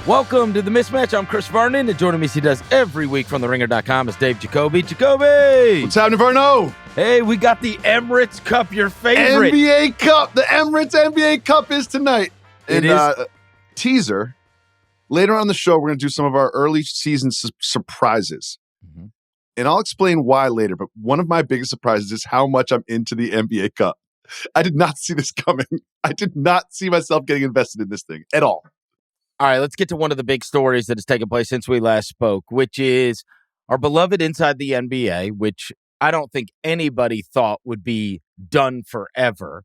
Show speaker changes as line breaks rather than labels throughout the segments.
Welcome to the Mismatch. I'm Chris Vernon, and joining me as he does every week from TheRinger.com is Dave Jacoby. Jacoby!
What's happening, Verno?
Hey, we got the Emirates Cup, your favorite.
NBA Cup. The Emirates NBA Cup is tonight.
It
and,
is.
Teaser. Later on the show, we're going to do some of our early season surprises.
Mm-hmm.
And I'll explain why later, but one of my biggest surprises is how much I'm into the NBA Cup. I did not see this coming. I did not see myself getting invested in this thing at all.
All right, let's get to one of the big stories that has taken place since we last spoke, which is our beloved Inside the NBA, which I don't think anybody thought would be done forever.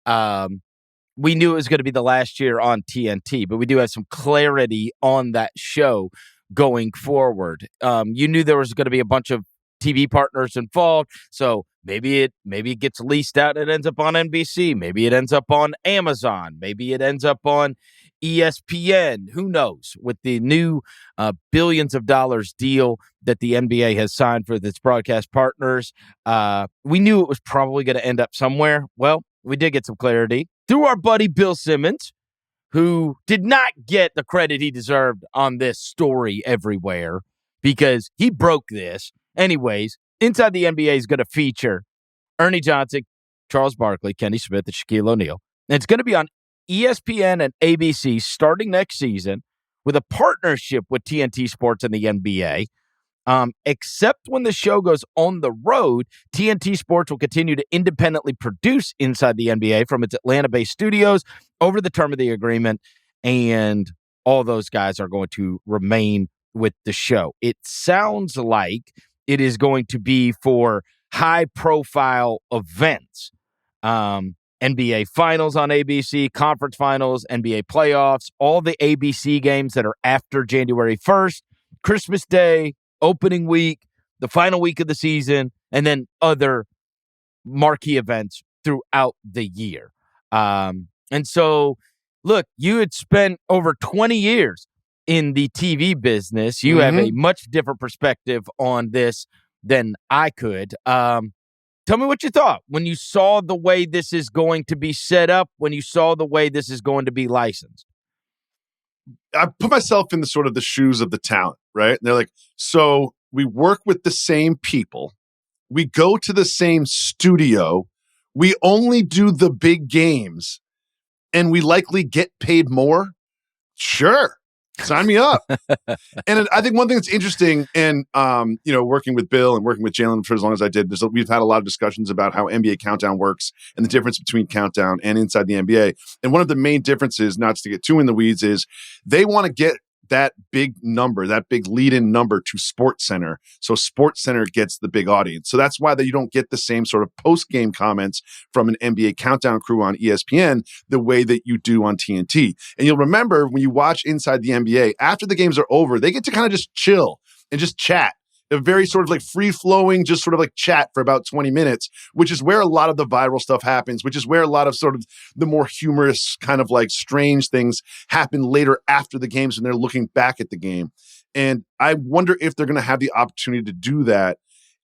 We knew it was going to be the last year on TNT, but we do have some clarity on that show going forward. You knew there was going to be a bunch of TV partners involved, so maybe it gets leased out and it ends up on NBC. Maybe it ends up on Amazon. Maybe it ends up on ESPN. Who knows? With the new billions of dollars deal that the NBA has signed for its broadcast partners, we knew it was probably going to end up somewhere. Well, we did get some clarity through our buddy Bill Simmons, who did not get the credit he deserved on this story everywhere because he broke this. Anyways, Inside the NBA is going to feature Ernie Johnson, Charles Barkley, Kenny Smith, and Shaquille O'Neal. And it's going to be on ESPN and ABC starting next season with a partnership with TNT Sports and the NBA. Except when the show goes on the road, TNT Sports will continue to independently produce Inside the NBA from its Atlanta-based studios over the term of the agreement, and all those guys are going to remain with the show. It sounds like it is going to be for high-profile events. NBA Finals on ABC, Conference Finals, NBA Playoffs, all the ABC games that are after January 1st, Christmas Day, opening week, the final week of the season, and then other marquee events throughout the year. And so, look, you had spent over 20 years in the TV business. You have a much different perspective on this than I could. Tell me what you thought when you saw the way this is going to be set up, when you saw the way this is going to be licensed.
I put myself in the sort of the shoes of the talent, right? And they're like, so we work with the same people. We go to the same studio. We only do the big games and we likely get paid more. Sure. Sign me up. And I think one thing that's interesting, and working with Bill and working with Jalen for as long as I did, we've had a lot of discussions about how NBA Countdown works and the difference between Countdown and Inside the NBA. And one of the main differences, not to get too in the weeds, is they want to get that big number, that big lead-in number to SportsCenter. So SportsCenter gets the big audience. So that's why you don't get the same sort of post-game comments from an NBA Countdown crew on ESPN the way that you do on TNT. And you'll remember when you watch Inside the NBA, after the games are over, they get to kind of just chill and just chat. A very sort of like free-flowing, just sort of like chat for about 20 minutes, which is where a lot of the viral stuff happens, which is where a lot of sort of the more humorous kind of like strange things happen later after the games when they're looking back at the game. And I wonder if they're going to have the opportunity to do that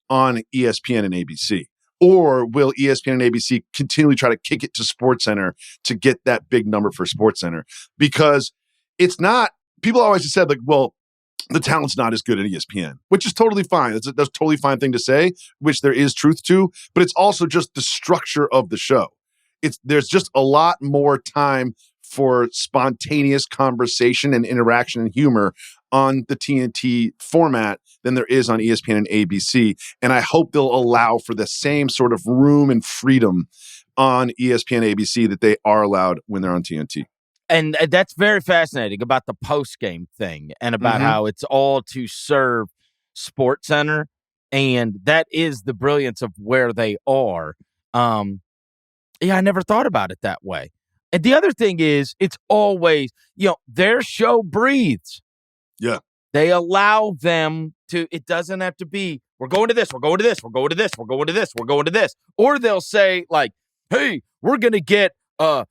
on ESPN and ABC. Or will ESPN and ABC continually try to kick it to SportsCenter to get that big number for SportsCenter? Because it's not, people always have said like, well, the talent's not as good at ESPN, which is totally fine. That's a totally fine thing to say, which there is truth to, but it's also just the structure of the show. There's just a lot more time for spontaneous conversation and interaction and humor on the TNT format than there is on ESPN and ABC. And I hope they'll allow for the same sort of room and freedom on ESPN and ABC that they are allowed when they're on TNT.
And that's very fascinating about the post-game thing and about how it's all to serve SportsCenter. And that is the brilliance of where they are. I never thought about it that way. And the other thing is, it's always, their show breathes.
Yeah.
They allow them to, it doesn't have to be, we're going to this, we're going to this, we're going to this, we're going to this, we're going to this. Or they'll say, like, hey, we're going to get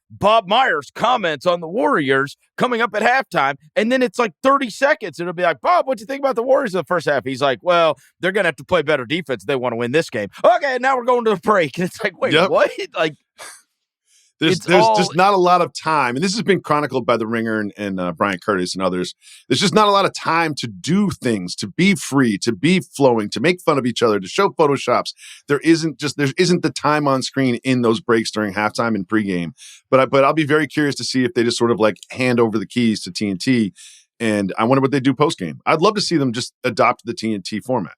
Bob Myers comments on the Warriors coming up at halftime, and then it's like 30 seconds. It'll be like, Bob, what'd you think about the Warriors in the first half? He's like, well, they're going to have to play better defense. They want to win this game. Okay, now we're going to the break. And it's like, wait, what? Like,
There's just not a lot of time, and this has been chronicled by The Ringer and Brian Curtis and others. There's just not a lot of time to do things, to be free, to be flowing, to make fun of each other, to show photoshops. There isn't the time on screen in those breaks during halftime and pregame. But I'll be very curious to see if they just sort of like hand over the keys to TNT, and I wonder what they do postgame. I'd love to see them just adopt the TNT format.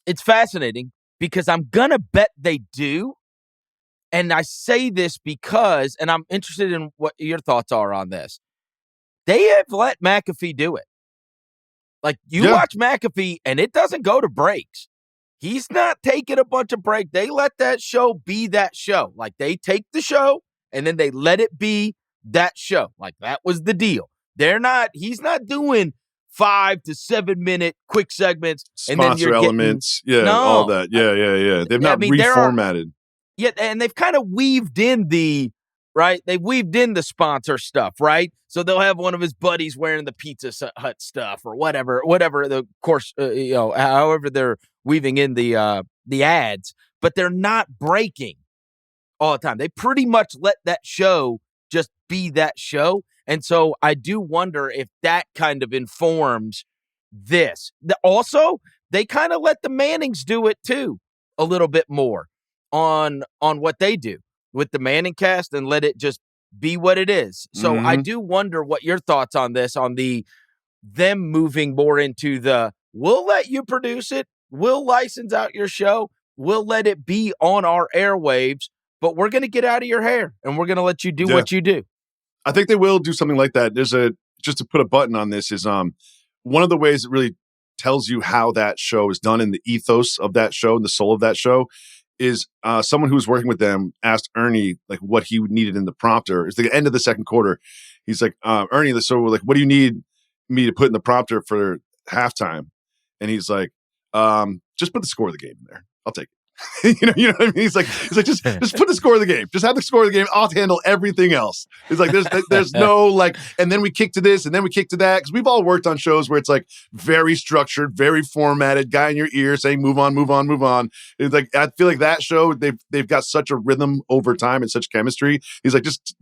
It's fascinating because I'm gonna bet they do. And I say this because, and I'm interested in what your thoughts are on this. They have let McAfee do it. Like, you watch McAfee, and it doesn't go to breaks. He's not taking a bunch of breaks. They let that show be that show. Like, they take the show, and then they let it be that show. Like, that was the deal. He's not doing 5 to 7 minute quick segments.
Sponsor
and then you're
elements.
Getting,
all that. Yeah. They've not reformatted.
Yeah, and they've kind of weaved in the sponsor stuff, right? So they'll have one of his buddies wearing the Pizza Hut stuff or whatever. Of course, however they're weaving in the ads, but they're not breaking all the time. They pretty much let that show just be that show, and so I do wonder if that kind of informs this. Also, they kind of let the Mannings do it too a little bit more. On what they do with the Manning cast and let it just be what it is. So I do wonder what your thoughts on this, on them moving more into we'll let you produce it, we'll license out your show, we'll let it be on our airwaves, but we're going to get out of your hair and we're going to let you do what you do.
I think they will do something like that. Just to put a button on this is one of the ways it really tells you how that show is done and the ethos of that show and the soul of that show is someone who was working with them asked Ernie like what he needed in the prompter. It's the end of the second quarter. He's like, Ernie, what do you need me to put in the prompter for halftime? And he's like, just put the score of the game in there. I'll take it. you know what I mean? He's like, just put the score of the game. Just have the score of the game. I'll handle everything else. It's like there's no like, and then we kick to this, and then we kick to that. Because we've all worked on shows where it's like very structured, very formatted, guy in your ear saying move on, move on, move on. It's like I feel like that show they've got such a rhythm over time and such chemistry. He's like, just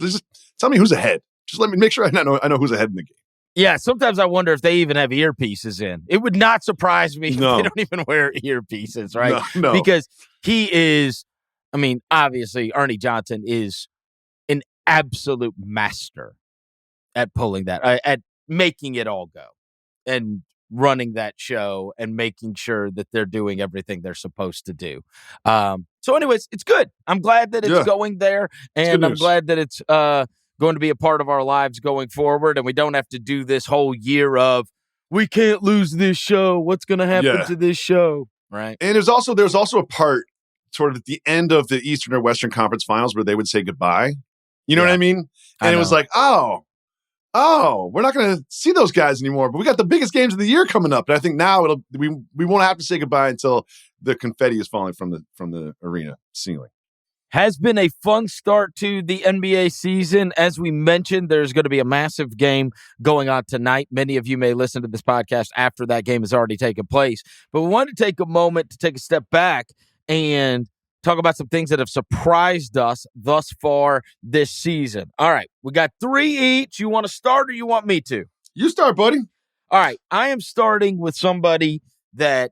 tell me who's ahead. Just let me make sure I know who's ahead in the game.
Yeah, sometimes I wonder if they even have earpieces in. It would not surprise me if they don't even wear earpieces, right?
No.
Because he is, obviously, Ernie Johnson is an absolute master at pulling that, at making it all go and running that show and making sure that they're doing everything they're supposed to do. So anyways, it's good. I'm glad that it's going there, and I'm glad that it's going to be a part of our lives going forward, and we don't have to do this whole year of we can't lose this show. What's going to happen to this show? Right.
And there's also a part sort of at the end of the Eastern or Western Conference Finals where they would say goodbye. You know what I mean? And it was like, oh, we're not going to see those guys anymore, but we got the biggest games of the year coming up. And I think now we won't have to say goodbye until the confetti is falling from the arena ceiling.
Has been a fun start to the NBA season. As we mentioned, there's going to be a massive game going on tonight. Many of you may listen to this podcast after that game has already taken place. But we wanted to take a moment to take a step back and talk about some things that have surprised us thus far this season. All right, we got 3 each. You want to start or you want me to?
You start, buddy.
All right, I am starting with somebody that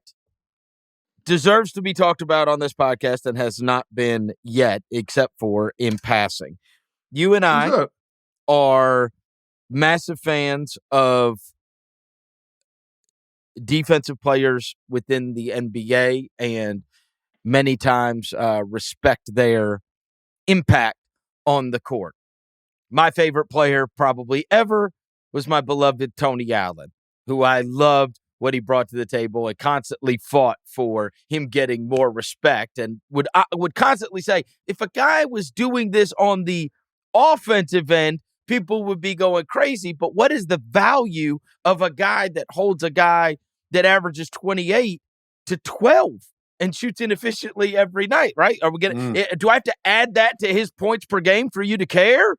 deserves to be talked about on this podcast and has not been yet, except for in passing. You and I are massive fans of defensive players within the NBA and many times respect their impact on the court. My favorite player probably ever was my beloved Tony Allen, who I loved what he brought to the table and constantly fought for him getting more respect, and would constantly say, if a guy was doing this on the offensive end, people would be going crazy. But what is the value of a guy that holds a guy that averages 28 to 12 and shoots inefficiently every night, right? Are we do I have to add that to his points per game for you to care?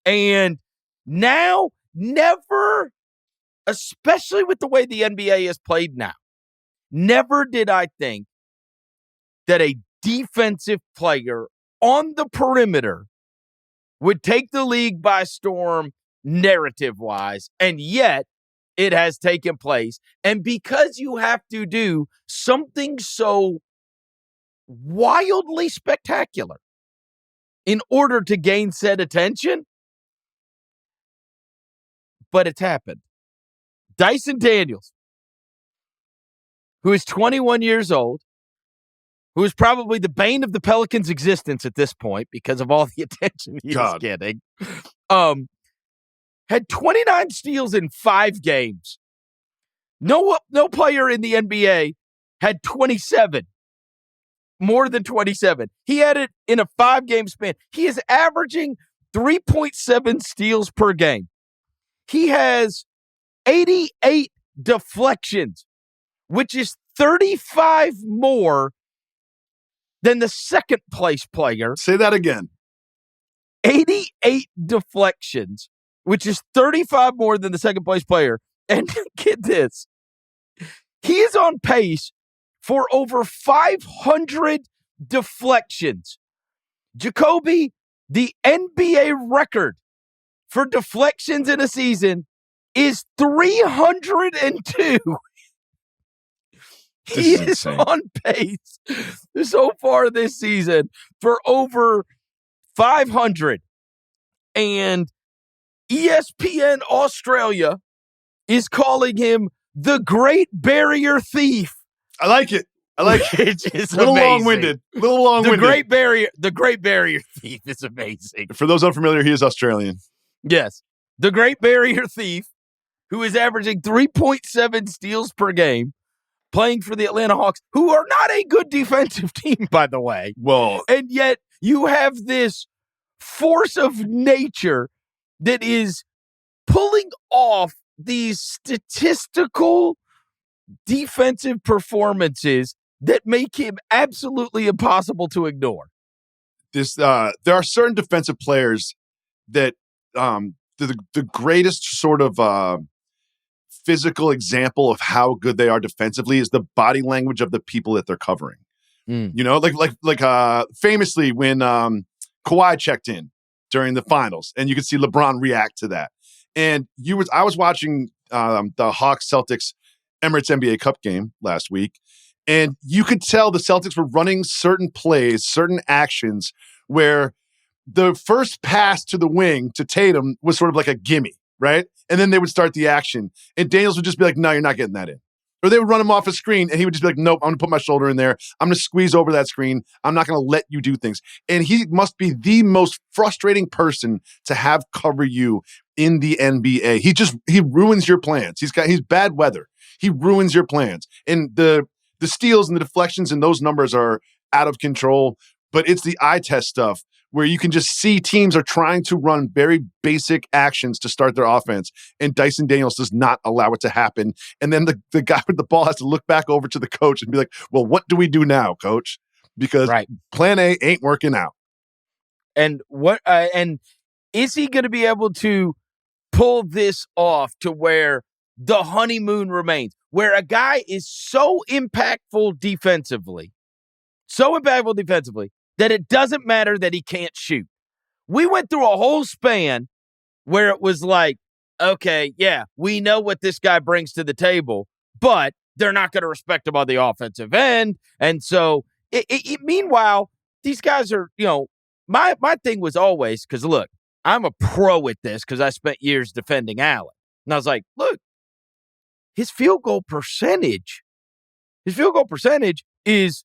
And now, never, especially with the way the NBA is played now, never did I think that a defensive player on the perimeter would take the league by storm narrative-wise, and yet it has taken place. And because you have to do something so wildly spectacular in order to gain said attention, but it's happened. Dyson Daniels, who is 21 years old, who is probably the bane of the Pelicans' existence at this point because of all the attention he is getting, had 29 steals in 5 games. No player in the NBA had 27, more than 27. He had it in a 5-game span. He is averaging 3.7 steals per game. He has 88 deflections, which is 35 more than the second place player.
Say that again.
88 deflections, which is 35 more than the second place player. And get this, he is on pace for over 500 deflections. Jacoby, the NBA record for deflections in a season is 302. He is on pace so far this season for over 500. And ESPN Australia is calling him the Great Barrier Thief.
I like it.
Which is
a little
amazing.
long-winded.
The Great Barrier Thief is amazing.
For those unfamiliar, he is Australian.
Yes. The Great Barrier Thief, who is averaging 3.7 steals per game, playing for the Atlanta Hawks, who are not a good defensive team, by the way.
Well,
and yet you have this force of nature that is pulling off these statistical defensive performances that make him absolutely impossible to ignore.
There are certain defensive players that the greatest sort of physical example of how good they are defensively is the body language of the people that they're covering. You know, like famously when Kawhi checked in during the finals, and you could see LeBron react to that. And I was watching the Hawks Celtics Emirates NBA Cup game last week, and you could tell the Celtics were running certain plays, certain actions where the first pass to the wing to Tatum was sort of like a gimme, right? And then they would start the action, and Daniels would just be like, "No, you're not getting that in." Or they would run him off a screen, and he would just be like, "Nope, I'm going to put my shoulder in there. I'm going to squeeze over that screen. I'm not going to let you do things." And he must be the most frustrating person to have cover you in the NBA. He ruins your plans. He's bad weather. He ruins your plans. And the steals and the deflections and those numbers are out of control, but it's the eye test stuff where you can just see teams are trying to run very basic actions to start their offense, and Dyson Daniels does not allow it to happen. And then the guy with the ball has to look back over to the coach and be like, "Well, what do we do now, coach? Because plan A ain't working out."
And and is he going to be able to pull this off to where the honeymoon remains, where a guy is so impactful defensively, that it doesn't matter that he can't shoot? We went through a whole span where it was like, okay, yeah, we know what this guy brings to the table, but they're not going to respect him on the offensive end. And so, meanwhile, these guys are, my thing was always, because look, I'm a pro at this because I spent years defending Allen. And I was like, look, his field goal percentage is,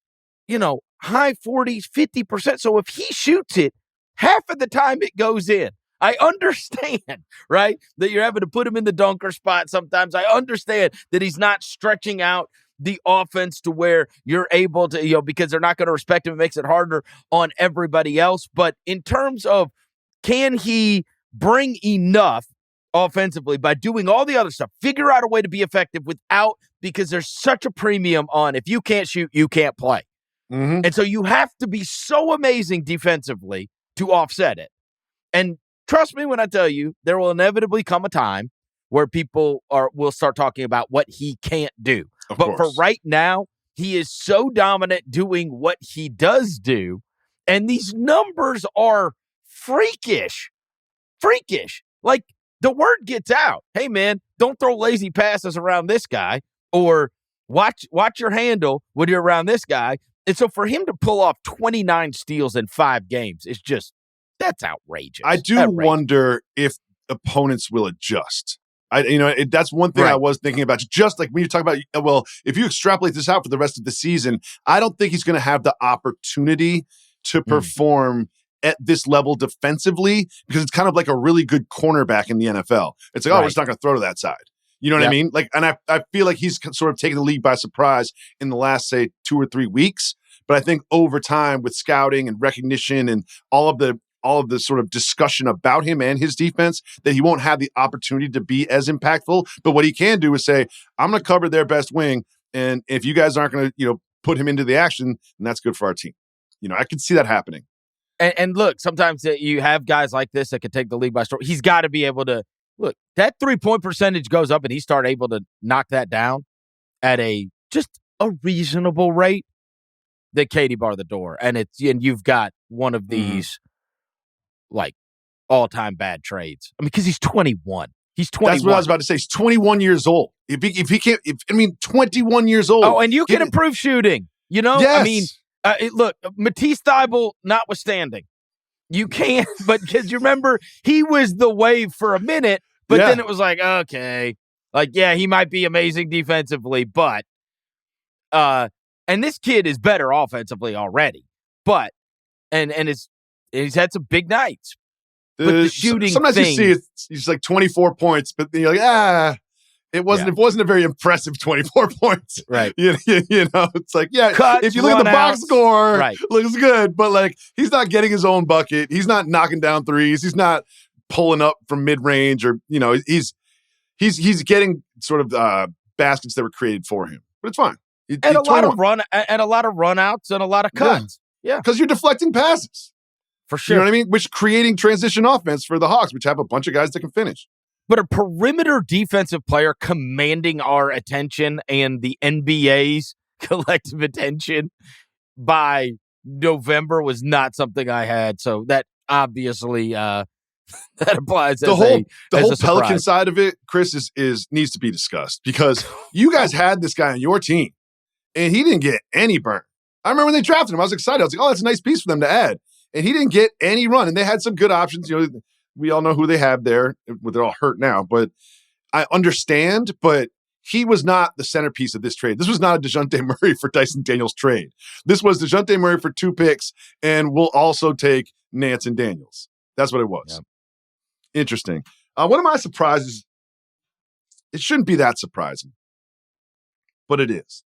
high 40s, 50%. So if he shoots it, half of the time it goes in. I understand, right, that you're having to put him in the dunker spot sometimes. I understand that he's not stretching out the offense to where you're able to, because they're not going to respect him. It makes it harder on everybody else. But in terms of, can he bring enough offensively by doing all the other stuff, figure out a way to be effective without, because there's such a premium on if you can't shoot, you can't play. Mm-hmm. And so you have to be so amazing defensively to offset it. And trust me when I tell you, there will inevitably come a time where people will start talking about what he can't do. But for right now, he is so dominant doing what he does do. And these numbers are freakish. Like, the word gets out. Hey, man, don't throw lazy passes around this guy, or watch your handle when you're around this guy. And so for him to pull off 29 steals in 5 games is just, that's outrageous.
I do wonder if opponents will adjust. That's one thing I was thinking about. Just like when you talk about, well, if you extrapolate this out for the rest of the season, I don't think he's going to have the opportunity to perform at this level defensively, because it's kind of like a really good cornerback in the NFL. It's like, we're just not going to throw to that side. You know what I mean? Like, and I feel like he's sort of taken the league by surprise in the last, say, 2 or 3 weeks. But I think over time, with scouting and recognition and all of the sort of discussion about him and his defense, that he won't have the opportunity to be as impactful. But what he can do is say, I'm going to cover their best wing, and if you guys aren't going to, put him into the action, then that's good for our team. I can see that happening.
And look, sometimes you have guys like this that can take the league by storm. He's got to be able to, look, that 3-point percentage goes up and he start able to knock that down at just a reasonable rate. That Katie bar the door. And you've got one of these like all-time bad trades. I mean, because he's 21. He's 21.
That's what I was about to say. He's 21 years old. If he can't, 21 years old.
Oh, and you can improve shooting.
Yes.
I mean, look, Matisse Thybulle notwithstanding, you can't. But because you remember, he was the wave for a minute, but then it was like, okay, he might be amazing defensively, but and this kid is better offensively already, but and he's had some big nights. But the shooting
sometimes
thing,
you see he's like 24 points, but you're like, it wasn't a very impressive 24 points.
Right.
It's like,
Cuts,
if you look at the box score, looks good, but like he's not getting his own bucket. He's not knocking down threes. He's not pulling up from mid-range, or he's getting sort of baskets that were created for him. But it's fine.
And a lot of run outs and a lot of cuts. Yeah.
Because you're deflecting passes.
For sure.
You know what I mean? Which creating transition offense for the Hawks, which have a bunch of guys that can finish.
But a perimeter defensive player commanding our attention and the NBA's collective attention by November was not something I had. So that obviously that applies.
The whole Pelican side of it, Chris, is needs to be discussed, because you guys had this guy on your team and he didn't get any burn. I remember when they drafted him, I was excited. I was like, oh, that's a nice piece for them to add. And he didn't get any run. And they had some good options. We all know who they have there. They're all hurt now. But I understand. But he was not the centerpiece of this trade. This was not a DeJounte Murray for Dyson Daniels trade. This was DeJounte Murray for 2 picks, and we'll also take Nance and Daniels. That's what it was. Yeah. Interesting. One of my surprises, it shouldn't be that surprising, but it is.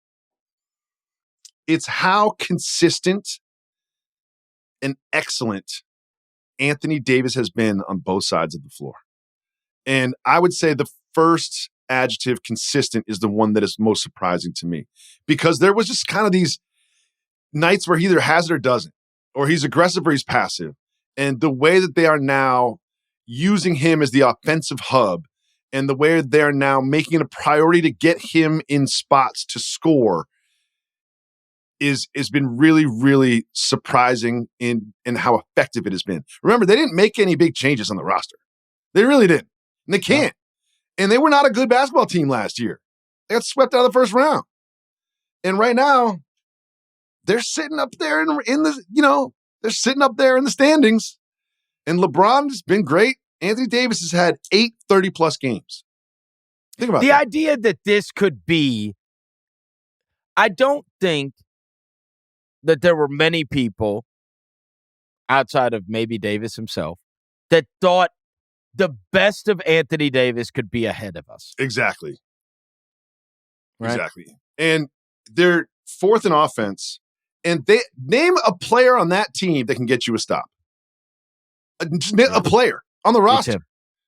It's how consistent and excellent Anthony Davis has been on both sides of the floor. And I would say the first adjective, consistent, is the one that is most surprising to me, because there was just kind of these nights where he either has it or doesn't, or he's aggressive or he's passive. And the way that they are now using him as the offensive hub, and the way they're now making it a priority to get him in spots to score, has been really, really surprising in how effective it has been. Remember, they didn't make any big changes on the roster. They really didn't. And they can't. No. And they were not a good basketball team last year. They got swept out of the first round. And right now, they're sitting up there they're sitting up there in the standings. And LeBron has been great. Anthony Davis has had 8 30-plus games. Think about
the
that.
idea that this could be, I don't think that there were many people outside of maybe Davis himself that thought the best of Anthony Davis could be ahead of us.
Exactly.
Right?
Exactly. And they're 4th in offense, and they name a player on that team that can get you a stop. A player on the roster.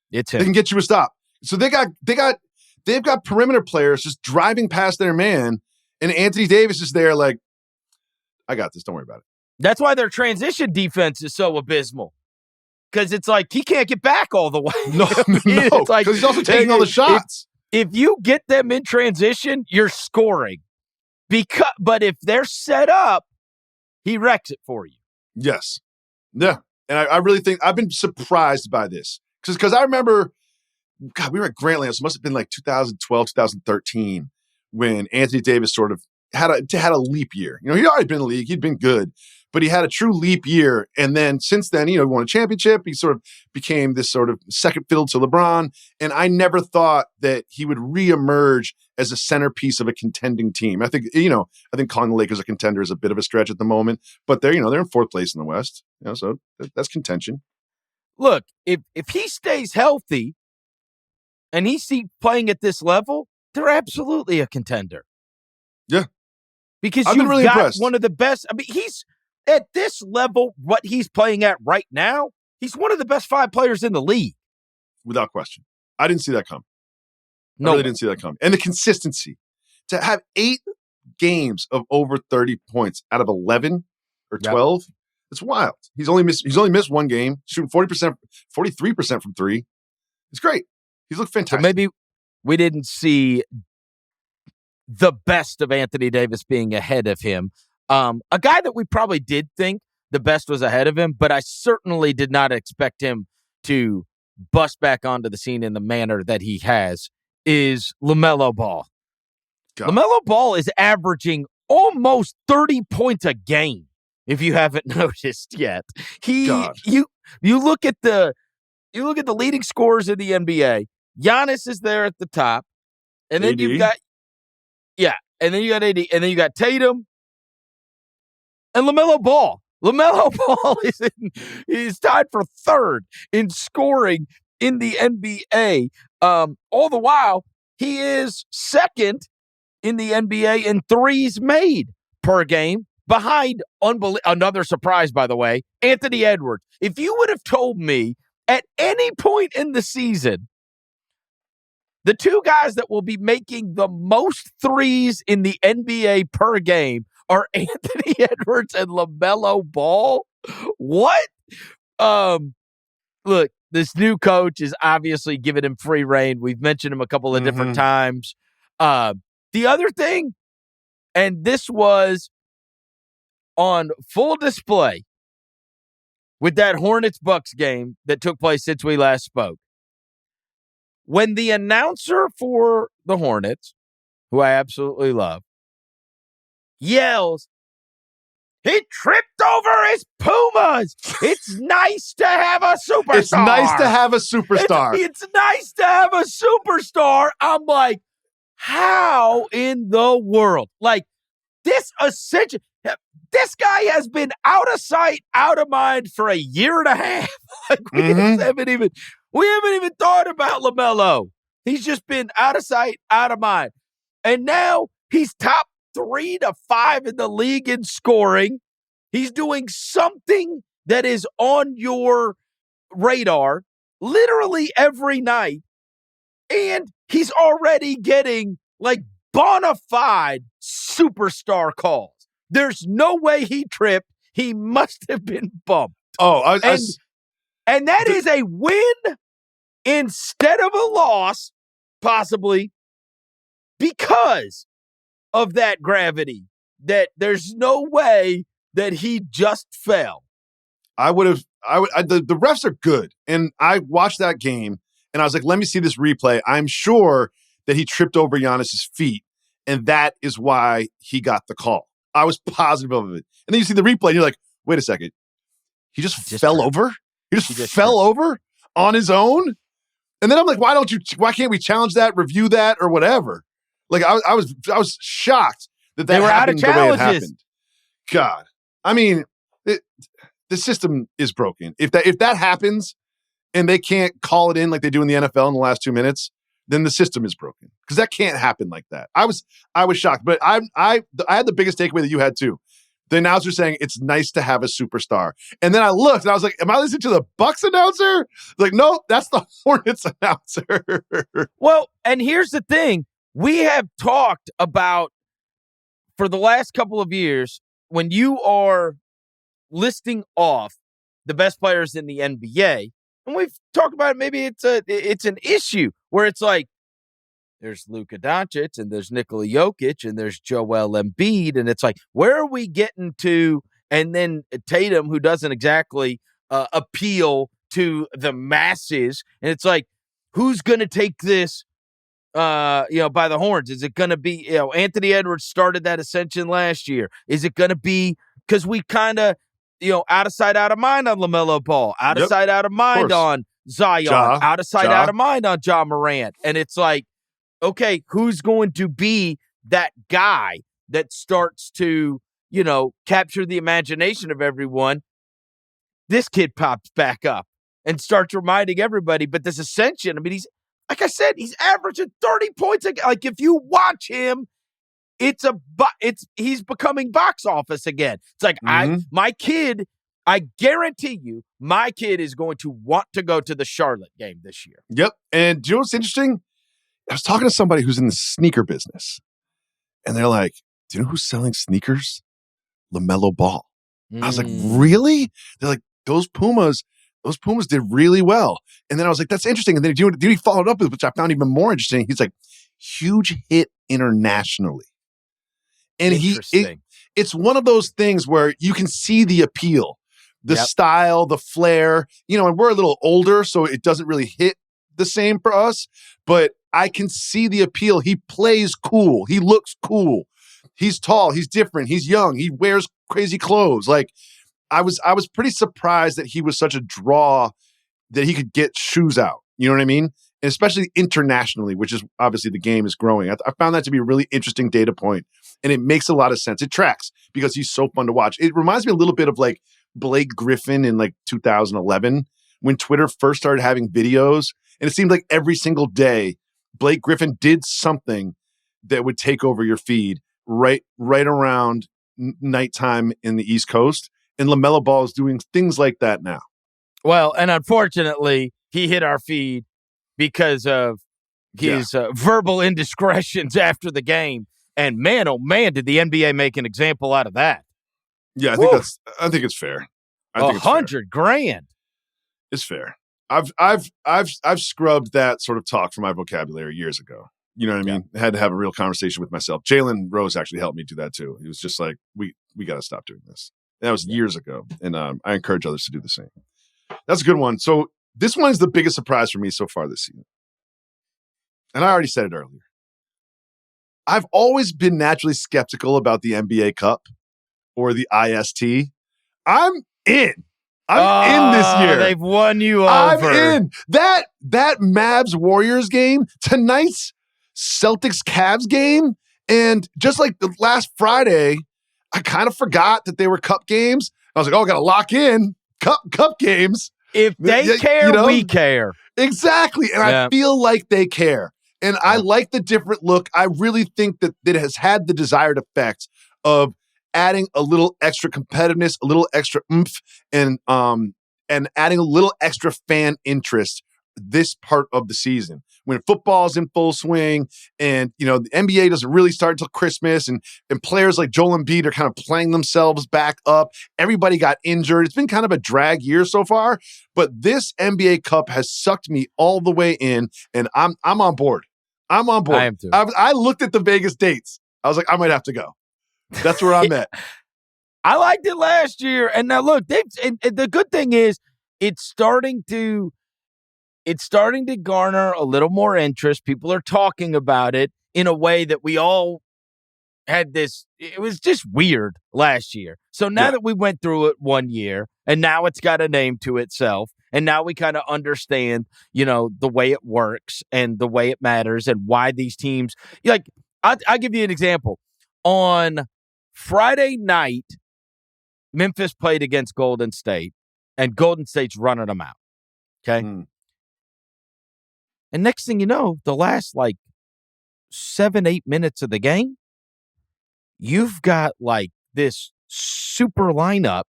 It's him.
They can get you a stop. So they've got perimeter players just driving past their man, and Anthony Davis is there like, I got this. Don't worry about it.
That's why their transition defense is so abysmal. Because it's like he can't get back all the way.
No, because he's also taking all the shots.
If you get them in transition, you're scoring. But if they're set up, he wrecks it for you.
Yes. Yeah. And I really think I've been surprised by this because I remember, God, we were at Grantland. So it must have been like 2012, 2013 when Anthony Davis sort of had a leap year. You know, he'd already been in the league. He'd been good, but he had a true leap year. And then since then, you know, he won a championship. He sort of became this sort of second fiddle to LeBron. And I never thought that he would reemerge as a centerpiece of a contending team. I think calling the Lakers a contender is a bit of a stretch at the moment, but they're in fourth place in the West. You know, so that's contention.
Look, if he stays healthy and he's playing at this level, they're absolutely a contender.
Yeah.
Because
I've been really impressed.
One of the best. I mean, he's at this level, what he's playing at right now, he's one of the best 5 players in the league.
Without question. I didn't see that come.
No.
I really didn't see that come. And the consistency. To have 8 games of over 30 points out of 11 or 12, it's wild. He's only missed one game, shooting 43% from 3. It's great. He's looked fantastic.
So maybe we didn't see the best of Anthony Davis being ahead of him. A guy that we probably did think the best was ahead of him, but I certainly did not expect him to bust back onto the scene in the manner that he has, is LaMelo Ball. God. LaMelo Ball is averaging almost 30 points a game, if you haven't noticed yet. You look at the leading scorers in the NBA. Giannis is there at the top. And then you've got and then you got AD, and then you got Tatum and LaMelo Ball. LaMelo Ball is tied for 3rd in scoring in the NBA. All the while, he is 2nd in the NBA in threes made per game, behind another surprise, by the way, Anthony Edwards. If you would have told me at any point in the season, the 2 guys that will be making the most threes in the NBA per game are Anthony Edwards and LaMelo Ball. What? Look, this new coach is obviously giving him free reign. We've mentioned him a couple of different times. The other thing, and this was on full display with that Hornets-Bucks game that took place since we last spoke. When the announcer for the Hornets, who I absolutely love, yells, "He tripped over his Pumas. It's nice to have a superstar."
It's nice to have a superstar.
It's nice to have a superstar. I'm like, how in the world? Like, this guy has been out of sight, out of mind for a year and a half. Like, we haven't even thought about LaMelo. He's just been out of sight, out of mind. And now he's top 3 to 5 in the league in scoring. He's doing something that is on your radar literally every night. And he's already getting like bona fide superstar calls. There's no way he tripped. He must have been bumped. And that is a win instead of a loss, possibly, because of that gravity. That there's no way that he just fell.
The refs are good. And I watched that game and I was like, let me see this replay. I'm sure that he tripped over Giannis's feet. And that is why he got the call. I was positive of it. And then you see the replay and you're like, wait a second. He just fell over? He just fell over on his own? And then I'm like, why can't we challenge that, review that, or whatever? Like I was shocked that
they were
happened
out of
the way it
challenges.
happened. God. I mean, the system is broken. If that happens and they can't call it in like they do in the NFL in the last 2 minutes, then the system is broken. Because that can't happen like that. I was shocked. But I had the biggest takeaway that you had too. The announcer saying it's nice to have a superstar. And then I looked and I was like, am I listening to the Bucks announcer? Like, no, that's the Hornets announcer.
Well, and here's the thing. We have talked about for the last couple of years, when you are listing off the best players in the NBA, and we've talked about it, maybe it's an issue where it's like, there's Luka Doncic, and there's Nikola Jokic, and there's Joel Embiid, and it's like, where are we getting to? And then Tatum, who doesn't exactly appeal to the masses. And it's like, who's going to take this, by the horns? Is it going to be, Anthony Edwards started that ascension last year. Is it going to be, because we kind of, out of sight, out of mind on LaMelo Ball, out of sight, out of mind on Zion, out of sight, out of mind on Ja Morant. And it's like, okay, who's going to be that guy that starts to, capture the imagination of everyone? This kid pops back up and starts reminding everybody. But this ascension, I mean, he's, like I said, he's averaging 30 points. Like, if you watch him, he's becoming box office again. It's like, my kid, I guarantee you, my kid is going to want to go to the Charlotte game this year.
Yep. And do you know what's interesting? I was talking to somebody who's in the sneaker business, and they're like, do you know who's selling sneakers? LaMelo Ball. I was like, really? They're like, those Pumas did really well. And then I was like, that's interesting. And then he followed up with, which I found even more interesting. He's like, huge hit internationally. And it's one of those things where you can see the appeal, the style, the flair, and we're a little older, so it doesn't really hit the same for us, but I can see the appeal. He plays cool. He looks cool. He's tall. He's different. He's young. He wears crazy clothes. Like, I was pretty surprised that he was such a draw that he could get shoes out. You know what I mean? And especially internationally, which is obviously the game is growing. I found that to be a really interesting data point, and it makes a lot of sense. It tracks because he's so fun to watch. It reminds me a little bit of like Blake Griffin in like 2011 when Twitter first started having videos, and it seemed like every single day Blake Griffin did something that would take over your feed right around nighttime in the East Coast. And LaMelo Ball is doing things like that now.
Well, and unfortunately, he hit our feed because of his verbal indiscretions after the game. And man, oh man, did the NBA make an example out of that?
Yeah, I think it's fair.
$100,000.
It's fair. I've scrubbed that sort of talk from my vocabulary years ago. You know what I mean? I had to have a real conversation with myself. Jalen Rose actually helped me do that too. He was just like, we got to stop doing this. That was years ago. And I encourage others to do the same. That's a good one. So this one is the biggest surprise for me so far this season. And I already said it earlier. I've always been naturally skeptical about the NBA Cup or the IST. I'm in. I'm in this year.
They've won you over.
I'm in. That Mavs Warriors game, tonight's Celtics Cavs game, and just like the last Friday, I kind of forgot that they were cup games. I was like, I got to lock in cup games.
If they care, we care.
Exactly. And I feel like they care. And I like the different look. I really think that it has had the desired effect of adding a little extra competitiveness, a little extra oomph, and adding a little extra fan interest this part of the season when football's in full swing, and the NBA doesn't really start until Christmas, and players like Joel Embiid are kind of playing themselves back up. Everybody got injured. It's been kind of a drag year so far, but this NBA Cup has sucked me all the way in, and I'm on board. I'm on board.
I am too.
I looked at the Vegas dates. I was like, I might have to go. That's where I'm at.
I liked it last year, and now look, and the good thing is it's starting to garner a little more interest. People are talking about it in a way that we all had this. It was just weird last year. So now that we went through it 1 year, and now it's got a name to itself, and now we kind of understand, the way it works and the way it matters and why these teams, like, I'll give you an example. On Friday night, Memphis played against Golden State, and Golden State's running them out. Okay. And next thing you know, the last 7-8 minutes of the game, you've got this super lineup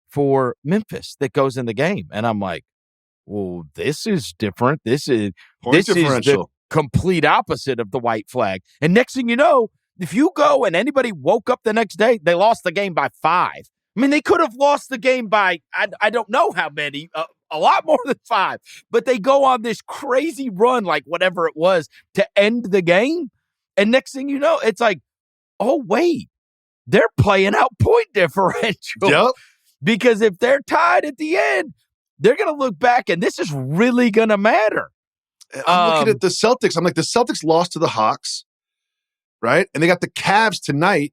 for Memphis that goes in the game. And I'm like, well, this is different. This is the complete opposite of the white flag. And next thing you know, if you go and anybody woke up the next day, they lost the game by 5. I mean, they could have lost the game by, I don't know how many, a lot more than 5, but they go on this crazy run, whatever it was, to end the game. And next thing you know, it's like, oh, wait, they're playing out point differential.
Yep.
Because if they're tied at the end, they're going to look back and this is really going to matter.
I'm looking at the Celtics. I'm like, the Celtics lost to the Hawks, right? And they got the Cavs tonight.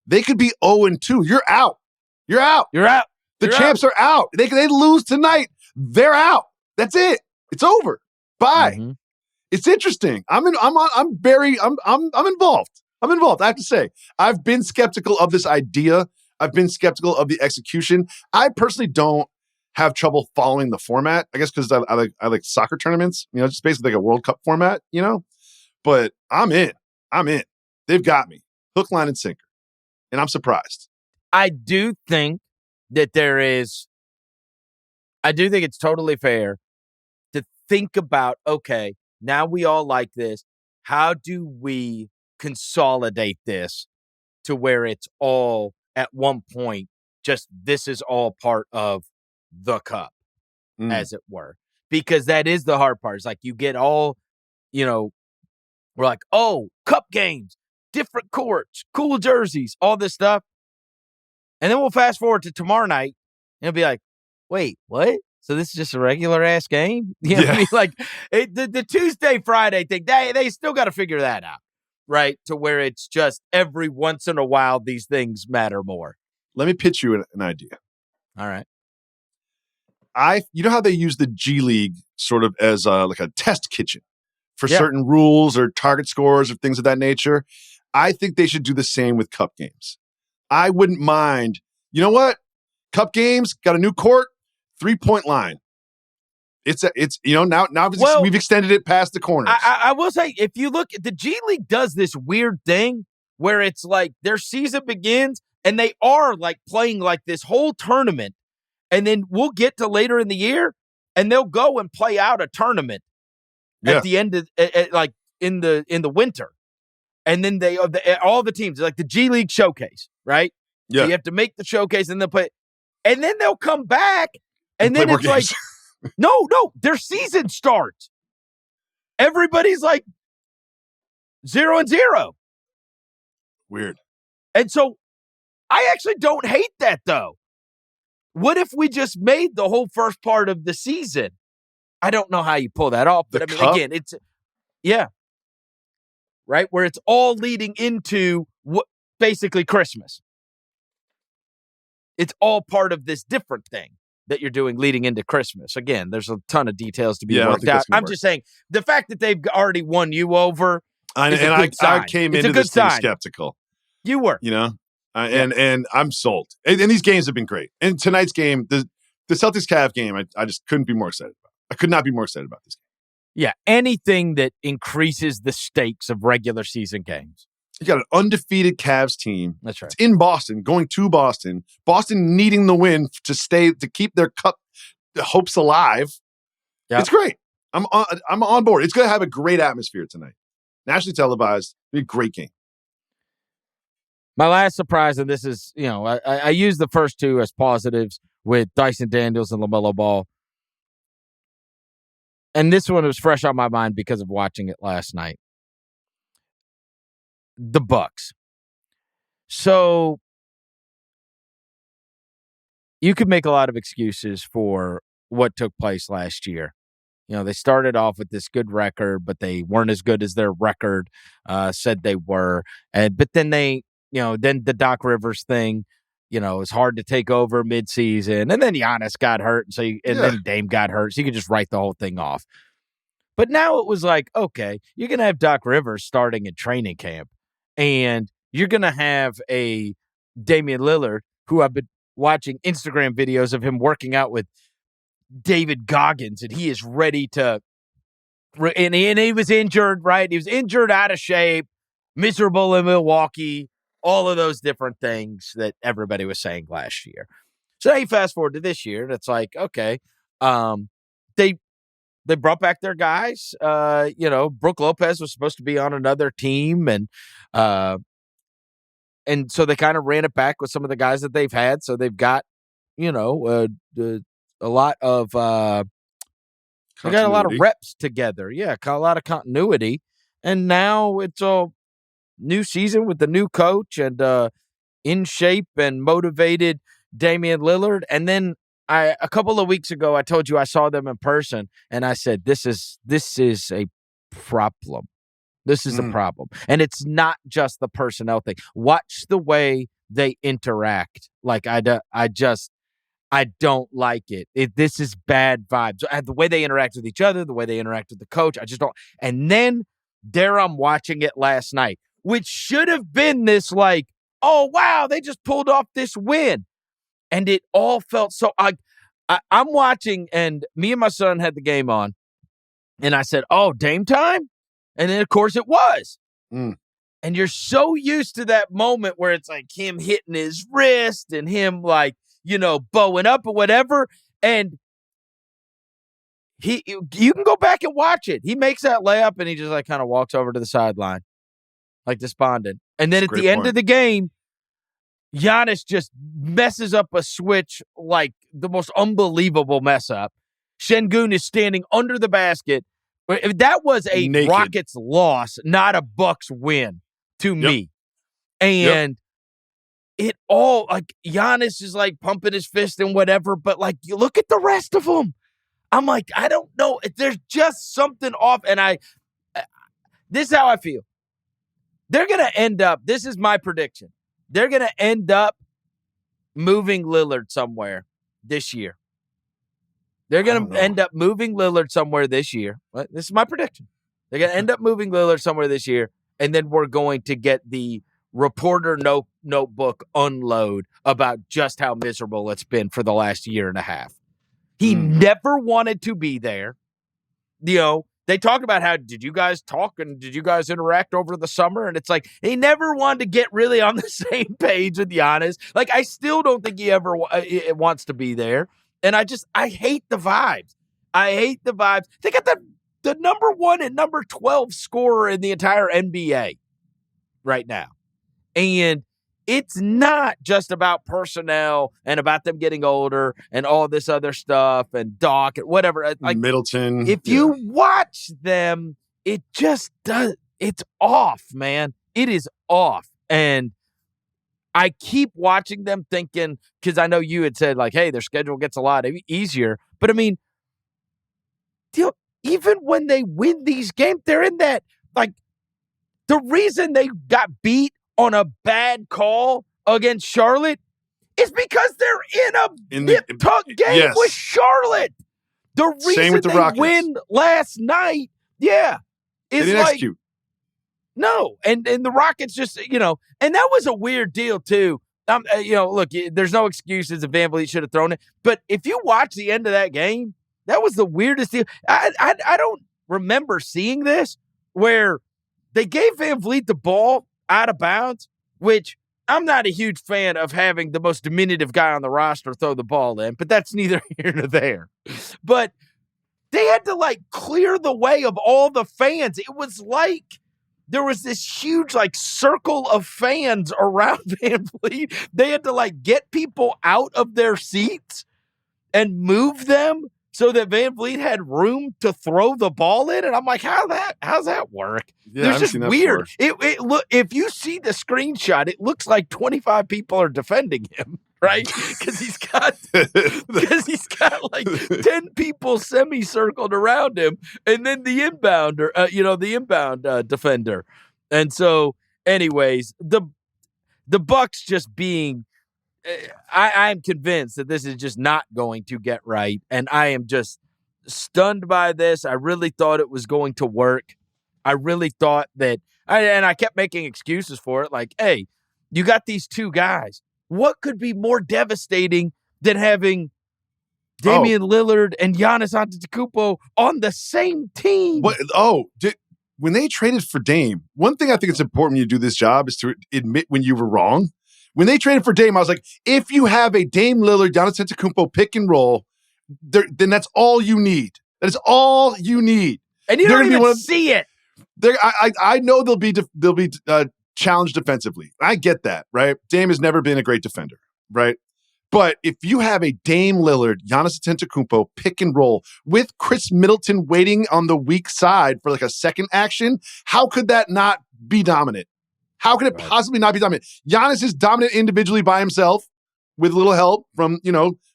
They could be 0-2. You're out. You're out.
You're out.
The champs are out. They lose tonight. They're out. That's it. It's over. Bye.
Mm-hmm.
It's interesting. I'm involved. I'm involved. I have to say, I've been skeptical of this idea. I've been skeptical of the execution. I personally don't have trouble following the format. I guess because I like soccer tournaments. You know, it's just basically like a World Cup format. You know, but I'm in. They've got me hook, line, and sinker, and I'm surprised.
I do think that I do think it's totally fair to think about, okay, now we all like this. How do we consolidate this to where it's all at one point, just this is all part of the cup, as it were? Because that is the hard part. It's like you get all, we're like, oh, cup games, different courts, cool jerseys, all this stuff. And then we'll fast forward to tomorrow night and it'll be like, wait, what? So this is just a regular ass game? You know what I mean? Like the Tuesday, Friday thing, they still got to figure that out, right? To where it's just every once in a while, these things matter more.
Let me pitch you an idea.
All right.
You know how they use the G League sort of as like a test kitchen for certain rules or target scores or things of that nature? I think they should do the same with cup games. I wouldn't mind. You know what? Cup games got a new court, 3-point line. It's now we've extended it past the corners.
I will say, if you look at the G League does this weird thing where it's like their season begins and they are like playing like this whole tournament, and then we'll get to later in the year and they'll go and play out a tournament at the end of like in the winter. And then all the teams, like the G League showcase, right?
Yeah.
So you have to make the showcase and they'll play. And then they'll come back and then it's like, no, their season starts. Everybody's like 0-0.
Weird.
And so I actually don't hate that though. What if we just made the whole first part of the season? I don't know how you pull that off, but again, it's, right? Where it's all leading into basically Christmas. It's all part of this different thing that you're doing leading into Christmas. Again, there's a ton of details to be worked out. I'm just saying the fact that they've already won you over
I came into this thing skeptical.
You were.
And I'm sold. And these games have been great. And tonight's game, the Celtics Cavs game, I just couldn't be more excited about. I could not be more excited about this game.
Yeah, anything that increases the stakes of regular season games.
You got an undefeated Cavs team.
That's right.
It's in Boston, going to Boston. Boston needing the win to keep their cup hopes alive. Yep. It's great. I'm on board. It's going to have a great atmosphere tonight. Nationally televised. It'll be a great game.
My last surprise, and this is, I use the first two as positives with Dyson Daniels and LaMelo Ball. And this one was fresh on my mind because of watching it last night. The Bucks. So you could make a lot of excuses for what took place last year. They started off with this good record, but they weren't as good as their record said they were. But then then the Doc Rivers thing, it's hard to take over midseason. And then Giannis got hurt. Then Dame got hurt. So you could just write the whole thing off. But now it was like, okay, you're going to have Doc Rivers starting in training camp. And you're going to have a Damian Lillard, who I've been watching Instagram videos of him working out with David Goggins. And he is ready to, and he was injured, right? He was injured, out of shape, miserable in Milwaukee. All of those different things that everybody was saying last year. So now you fast forward to this year, and it's like, okay, they brought back their guys. Brook Lopez was supposed to be on another team, and so they kind of ran it back with some of the guys that they've had. So they've got, a lot of they got a lot of reps together. Yeah, a lot of continuity, and now it's a new season with the new coach and in shape and motivated Damian Lillard. And then a couple of weeks ago, I told you I saw them in person, and I said, this is a problem. This is a problem. And it's not just the personnel thing. Watch the way they interact. Like, I don't like it. This is bad vibes. The way they interact with each other, the way they interact with the coach, I just don't. And then there I'm watching it last night, which should have been this like, oh, wow, they just pulled off this win. And it all felt so. I'm watching, and me and my son had the game on, and I said, oh, Dame time? And then, of course, it was. And you're so used to that moment where it's like him hitting his wrist and him like, bowing up or whatever. And you can go back and watch it. He makes that layup and he just like kind of walks over to the sideline, like despondent. And then at the end of the game, Giannis just messes up a switch like the most unbelievable mess up. Şengün is standing under the basket. That was a naked Rockets loss, not a Bucks win to me. And it all, like, Giannis is like pumping his fist and whatever, but like, you look at the rest of them. I'm like, I don't know. There's just something off. And this is how I feel. They're going to end up, this is my prediction. They're going to end up moving Lillard somewhere this year. They're going to end up moving Lillard somewhere this year. This is my prediction. They're going to end up moving Lillard somewhere this year, and then we're going to get the reporter notebook unload about just how miserable it's been for the last year and a half. He never wanted to be there. They talk about how, did you guys talk and did you guys interact over the summer? And it's like, he never wanted to get really on the same page with Giannis. Like, I still don't think he ever wants to be there. And I hate the vibes. I hate the vibes. They got the number 1 and number 12 scorer in the entire NBA right now. And it's not just about personnel and about them getting older and all this other stuff and Doc and whatever. Like
Middleton.
If you watch them, it just does. It's off, man. It is off. And I keep watching them thinking, because I know you had said, like, hey, their schedule gets a lot easier. But, I mean, even when they win these games, they're in that, like, the reason they got beat on a bad call against Charlotte is because they're in a nip-tuck game with Charlotte. The reason they win last night, is
they didn't execute.
No, and the Rockets just, and that was a weird deal too. Look, there's no excuses if VanVleet should have thrown it, but if you watch the end of that game, that was the weirdest deal. I don't remember seeing this where they gave VanVleet the ball out of bounds, which I'm not a huge fan of having the most diminutive guy on the roster throw the ball in, but that's neither here nor there. But they had to like clear the way of all the fans. It was like there was this huge like circle of fans around VanVleet. They had to like get people out of their seats and move them so that VanVleet had room to throw the ball in. And I'm like, how's that work?
Yeah,
it's just weird. Look, if you see the screenshot, it looks like 25 people are defending him, right? Because he's got like 10 people semicircled around him, and then the inbounder, defender. And so, anyways, the Bucks just being. I'm convinced that this is just not going to get right, and I am just stunned by this. I really thought it was going to work. I really thought that, and I kept making excuses for it, like, hey, you got these two guys. What could be more devastating than having Damian Lillard and Giannis Antetokounmpo on the same team?
When they traded for Dame, one thing I think it's important when you do this job is to admit when you were wrong. When they traded for Dame, I was like, if you have a Dame Lillard, Giannis Antetokounmpo pick and roll, then that's all you need. That is all you need.
And you don't even see it.
I know they'll be challenged defensively. I get that, right? Dame has never been a great defender, right? But if you have a Dame Lillard, Giannis Antetokounmpo pick and roll with Chris Middleton waiting on the weak side for like a second action, how could that not be dominant? How could it possibly not be dominant? Giannis is dominant individually by himself. with a little help from,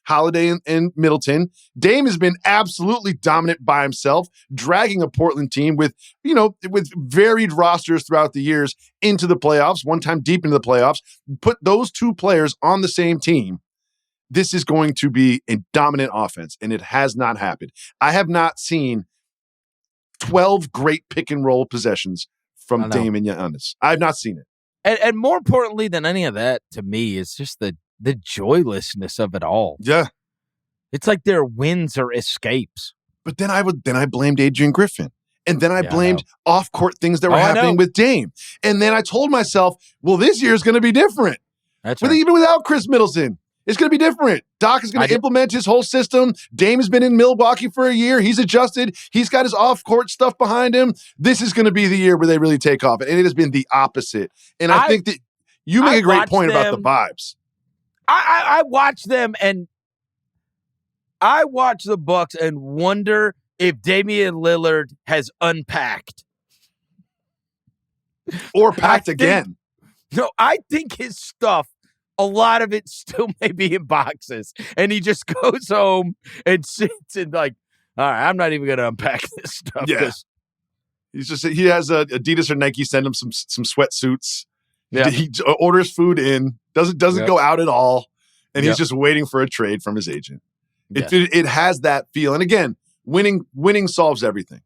Holiday and Middleton. Dame has been absolutely dominant by himself, dragging a Portland team with varied rosters throughout the years into the playoffs, one time deep into the playoffs. Put those two players on the same team. This is going to be a dominant offense, and it has not happened. I have not seen 12 great pick and roll possessions from Dame and Giannis. I have not seen it.
And more importantly than any of that, to me, is just the joylessness of it all.
Yeah.
It's like their wins are escapes.
But then I blamed Adrian Griffin. And then I blamed off-court things that were happening with Dame. And then I told myself, well, this year is going to be different.
That's right.
Even without Chris Middleton. It's going to be different. Doc is going to implement his whole system. Dame has been in Milwaukee for a year. He's adjusted. He's got his off-court stuff behind him. This is going to be the year where they really take off. And it has been the opposite. And I think that you make a great point about the vibes.
I watch them, and I watch the Bucks and wonder if Damian Lillard has unpacked.
Or packed again.
No, I think his stuff, a lot of it still may be in boxes, and he just goes home and sits and like, all right, I'm not even going to unpack this stuff.
Yeah. He has Adidas or Nike send him some sweatsuits. Yeah. He orders food in, doesn't go out at all, and he's just waiting for a trade from his agent. It has that feel. And again, winning solves everything,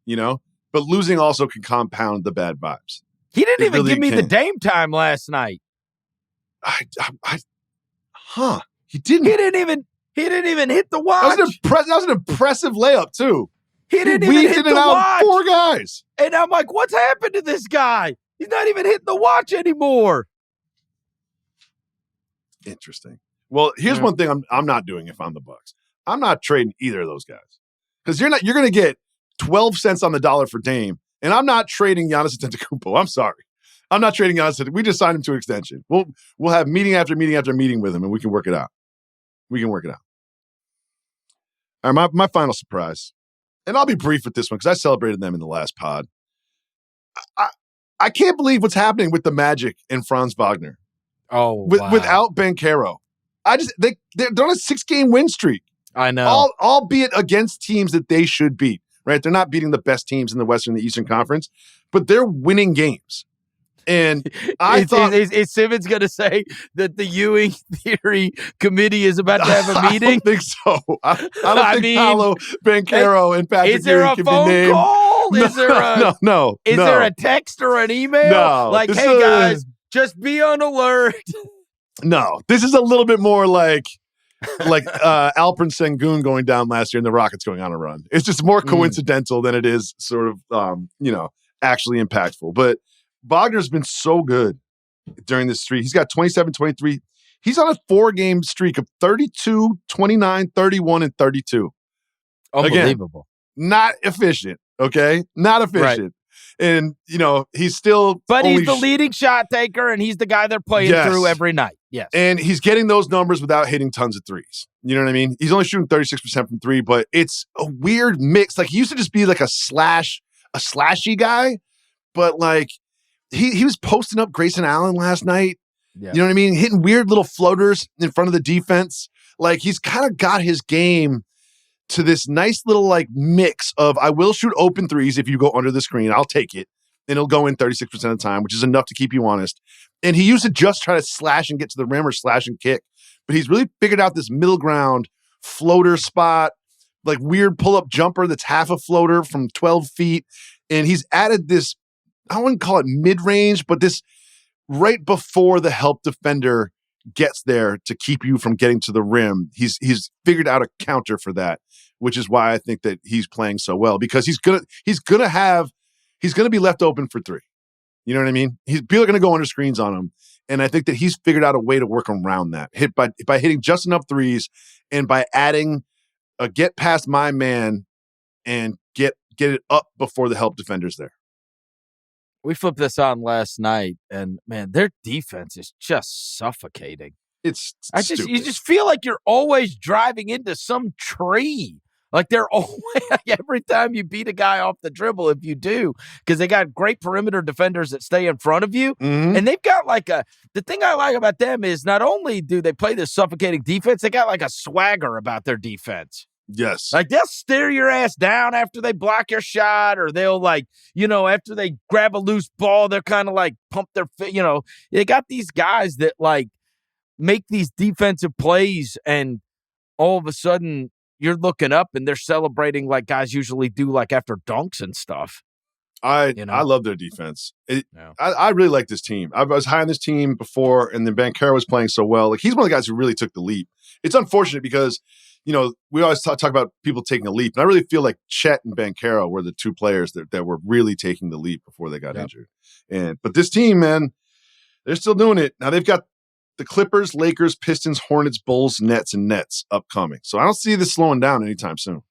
but losing also can compound the bad vibes.
He didn't even give me the Dame time last night.
He didn't.
He didn't even hit the watch.
That was an impressive layup too.
He didn't even hit the watch.
4 guys.
And I'm like, what's happened to this guy? He's not even hitting the watch anymore.
Interesting. Well, here's one thing I'm not doing if I'm the Bucks. I'm not trading either of those guys. Because you're going to get 12 cents on the dollar for Dame, and I'm not trading Giannis Antetokounmpo. I'm sorry. I'm not trading Giannis. We just signed him to an extension. We'll have meeting after meeting after meeting with him, and we can work it out. All right, my final surprise, and I'll be brief with this one because I celebrated them in the last pod. I can't believe what's happening with the Magic and Franz Wagner.
Oh,
without Banchero. They're on a 6-game win streak.
I know.
Albeit against teams that they should beat, right? They're not beating the best teams in the Western and the Eastern Conference, but they're winning games. And I thought...
Is Simmons going to say that the Ewing Theory Committee is about to have a meeting?
I don't think so. I don't think Paolo Banchero and Patrick Ewing can be named.
Is there a phone call? Is there
no.
Is there a text or an email?
No.
Like, hey, guys, just be on alert.
No. This is a little bit more like Alperen Sengun going down last year and the Rockets going on a run. It's just more coincidental than it is sort of, actually impactful. But Wagner's been so good during this streak. He's got 27, 23. He's on a 4-game streak of 32, 29, 31, and 32.
Unbelievable.
Again, not efficient, okay? Not efficient. Right. And, he's still...
But he's the leading shot taker, and he's the guy they're playing through every night. Yes.
And he's getting those numbers without hitting tons of threes. You know what I mean? He's only shooting 36% from 3, but it's a weird mix. Like, he used to just be like a slashy guy, but like... He was posting up Grayson Allen last night. Yeah. You know what I mean? Hitting weird little floaters in front of the defense. Like, he's kind of got his game to this nice little like mix of I will shoot open threes if you go under the screen. I'll take it. And it'll go in 36% of the time, which is enough to keep you honest. And he used to just try to slash and get to the rim or slash and kick. But he's really figured out this middle ground floater spot, like weird pull-up jumper that's half a floater from 12 feet. And he's added this, I wouldn't call it mid-range, but this right before the help defender gets there to keep you from getting to the rim. He's figured out a counter for that, which is why I think that he's playing so well, because he's gonna be left open for 3. You know what I mean? People are gonna go under screens on him, and I think that he's figured out a way to work around that. By hitting just enough threes, and by adding a get past my man and get it up before the help defender's there.
We flipped this on last night, and man, their defense is just suffocating.
It's
you just feel like you're always driving into some tree. Like they're always every time you beat a guy off the dribble, if you do, because they got great perimeter defenders that stay in front of you, and they've got the thing I like about them is not only do they play this suffocating defense, they got like a swagger about their defense.
Yes.
Like they'll stare your ass down after they block your shot, or they'll after they grab a loose ball, they're kind of like pump their fit. They got these guys that like make these defensive plays, and all of a sudden you're looking up and they're celebrating like guys usually do, like after dunks and stuff.
I love their defense. I really like this team. I was high on this team before, and then Banchero was playing so well. Like he's one of the guys who really took the leap. It's unfortunate because we always talk about people taking a leap, and I really feel like Chet and Banchero were the two players that were really taking the leap before they got injured. But this team, man, they're still doing it. Now they've got the Clippers, Lakers, Pistons, Hornets, Bulls, Nets, and Nets upcoming. So I don't see this slowing down anytime soon.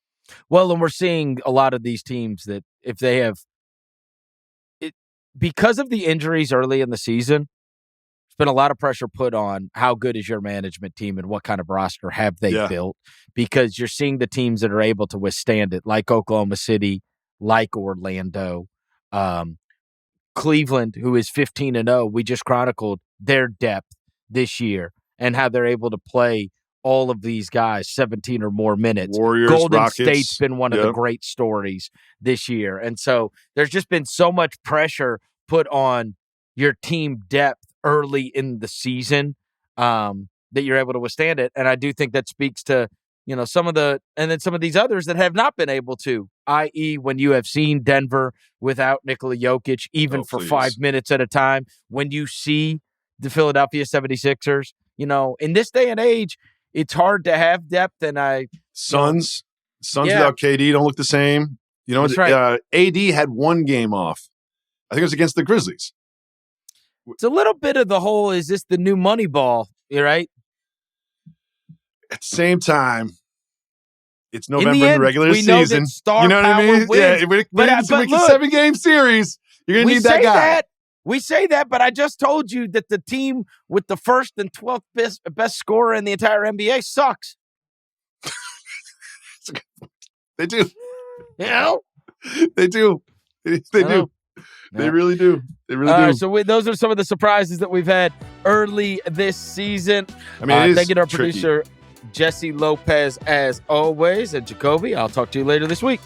Well, and we're seeing a lot of these teams that if they have it because of the injuries early in the season, there's been a lot of pressure put on how good is your management team and what kind of roster have they built, because you're seeing the teams that are able to withstand it, like Oklahoma City, like Orlando, Cleveland, who is 15-0. We just chronicled their depth this year and how they're able to play all of these guys 17 or more minutes.
Warriors,
Golden
Rockets.
State's been one of the great stories this year. And so there's just been so much pressure put on your team depth early in the season that you're able to withstand it. And I do think that speaks to, some of these others that have not been able to, i.e. when you have seen Denver without Nikola Jokic, even for 5 minutes at a time, when you see the Philadelphia 76ers, in this day and age, it's hard to have depth. And
Suns without KD don't look the same.
That's right.
AD had one game off. I think it was against the Grizzlies.
It's a little bit of the whole, is this the new money ball? You're right.
At the same time, it's November in the regular season.
You know what I mean?
Yeah, but it's a 7-game series. You're going to need that guy.
We say that, but I just told you that the team with the first and 12th best scorer in the entire NBA sucks.
They do. They do. They do. They really do. They really do.
So those are some of the surprises that we've had early this season.
I mean,
thank you to our
tricky
producer, Jesse Lopez, as always. And Jacoby, I'll talk to you later this week.